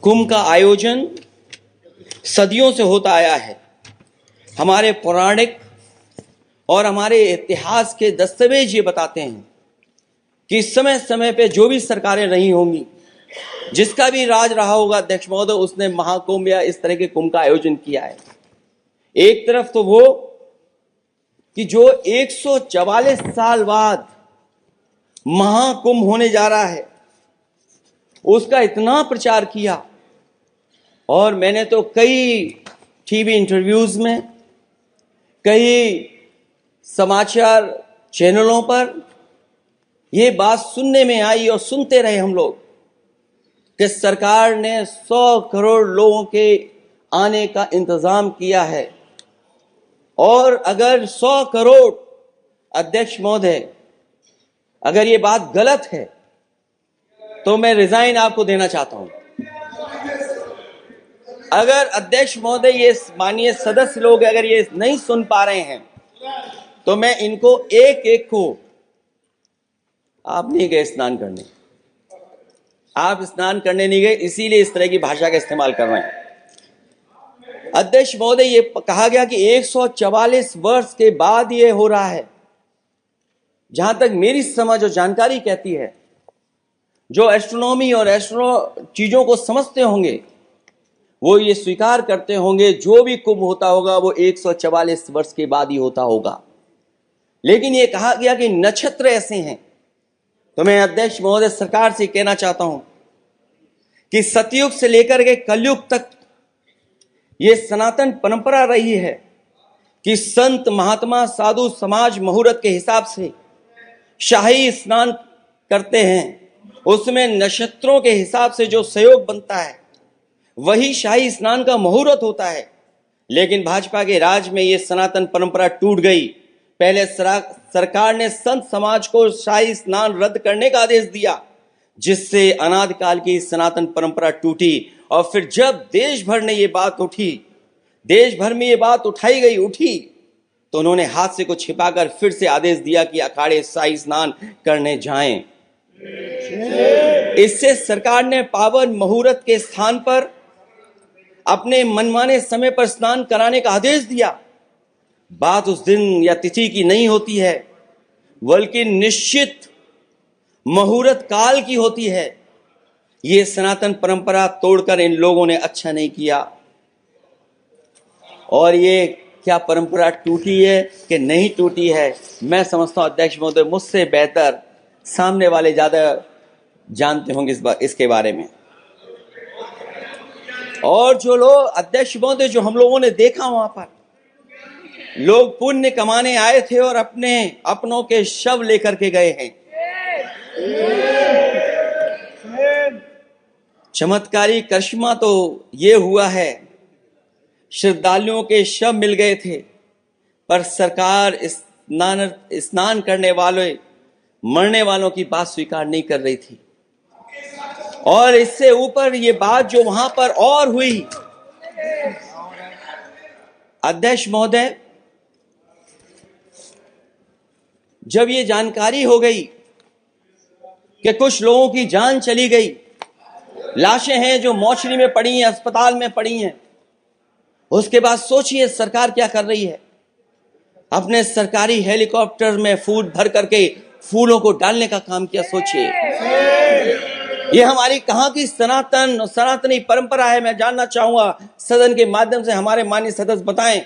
कुंभ का आयोजन सदियों से होता आया है। हमारे पौराणिक और हमारे इतिहास के दस्तावेज ये बताते हैं कि समय समय पे जो भी सरकारें रही होंगी, जिसका भी राज रहा होगा अध्यक्ष महोदय, उसने महाकुंभ या इस तरह के कुंभ का आयोजन किया है। एक तरफ तो वो कि जो 144 साल बाद महाकुंभ होने जा रहा है, उसका इतना प्रचार किया। और मैंने तो कई टीवी इंटरव्यूज में, कई समाचार चैनलों पर यह बात सुनने में आई और सुनते रहे हम लोग कि सरकार ने 100 करोड़ लोगों के आने का इंतजाम किया है। और अगर 100 करोड़, अध्यक्ष महोदय, अगर ये बात गलत है तो मैं रिजाइन आपको देना चाहता हूं। अगर अध्यक्ष महोदय, ये माननीय सदस्य लोग अगर ये नहीं सुन पा रहे हैं तो मैं इनको एक एक को, आप नहीं गए स्नान करने, आप स्नान करने नहीं गए, इसीलिए इस तरह की भाषा का इस्तेमाल कर रहे हैं। अध्यक्ष महोदय, ये कहा गया कि 144 वर्ष के बाद ये हो रहा है। जहां तक मेरी समझ और जानकारी कहती है, जो एस्ट्रोनॉमी और एस्ट्रो चीजों को समझते होंगे वो ये स्वीकार करते होंगे जो भी कुंभ होता होगा वो 144 वर्ष के बाद ही होता होगा। लेकिन ये कहा गया कि नक्षत्र ऐसे हैं। तो मैं अध्यक्ष महोदय सरकार से कहना चाहता हूं कि सतयुग से लेकर के कलयुग तक ये सनातन परंपरा रही है कि संत महात्मा साधु समाज मुहूर्त के हिसाब से शाही स्नान करते हैं। उसमें नक्षत्रों के हिसाब से जो सहयोग बनता है वही शाही स्नान का मुहूर्त होता है। लेकिन भाजपा के राज में ये सनातन परंपरा टूट गई। पहले सरकार ने संत समाज को शाही स्नान रद्द करने का आदेश दिया, जिससे अनादिकाल की सनातन परंपरा टूटी। और फिर जब देश भर में ये बात उठी तो उन्होंने हाथ से को छिपाकर फिर से आदेश दिया कि अखाड़े शाही स्नान करने जाएं। इससे सरकार ने पावन मुहूर्त के स्थान पर अपने मनमाने समय पर स्नान कराने का आदेश दिया। बात उस दिन या तिथि की नहीं होती है, बल्कि निश्चित मुहूर्त काल की होती है। ये सनातन परंपरा तोड़कर इन लोगों ने अच्छा नहीं किया। और ये क्या परंपरा टूटी है कि नहीं टूटी है, मैं समझता हूं अध्यक्ष महोदय मुझसे बेहतर सामने वाले ज्यादा जानते होंगे इसके बारे में। और जो लोग, अध्यक्ष महोदय, जो हम लोगों ने देखा वहां पर लोग पुण्य कमाने आए थे और अपनों के शव लेकर के गए हैं। चमत्कारी करिश्मा तो ये हुआ है, श्रद्धालुओं के शव मिल गए थे, पर सरकार स्नान करने वाले मरने वालों की बात स्वीकार नहीं कर रही थी। और इससे ऊपर ये बात जो वहां पर और हुई, अध्यक्ष महोदय, जब ये जानकारी हो गई कि कुछ लोगों की जान चली गई, लाशें हैं जो मोर्चरी में पड़ी हैं, अस्पताल में पड़ी हैं, उसके बाद सोचिए सरकार क्या कर रही है। अपने सरकारी हेलीकॉप्टर में फूल भर करके फूलों को डालने का काम किया। सोचिए ये हमारी कहां की सनातनी परंपरा है। मैं जानना चाहूंगा सदन के माध्यम से हमारे माननीय सदस्य बताएं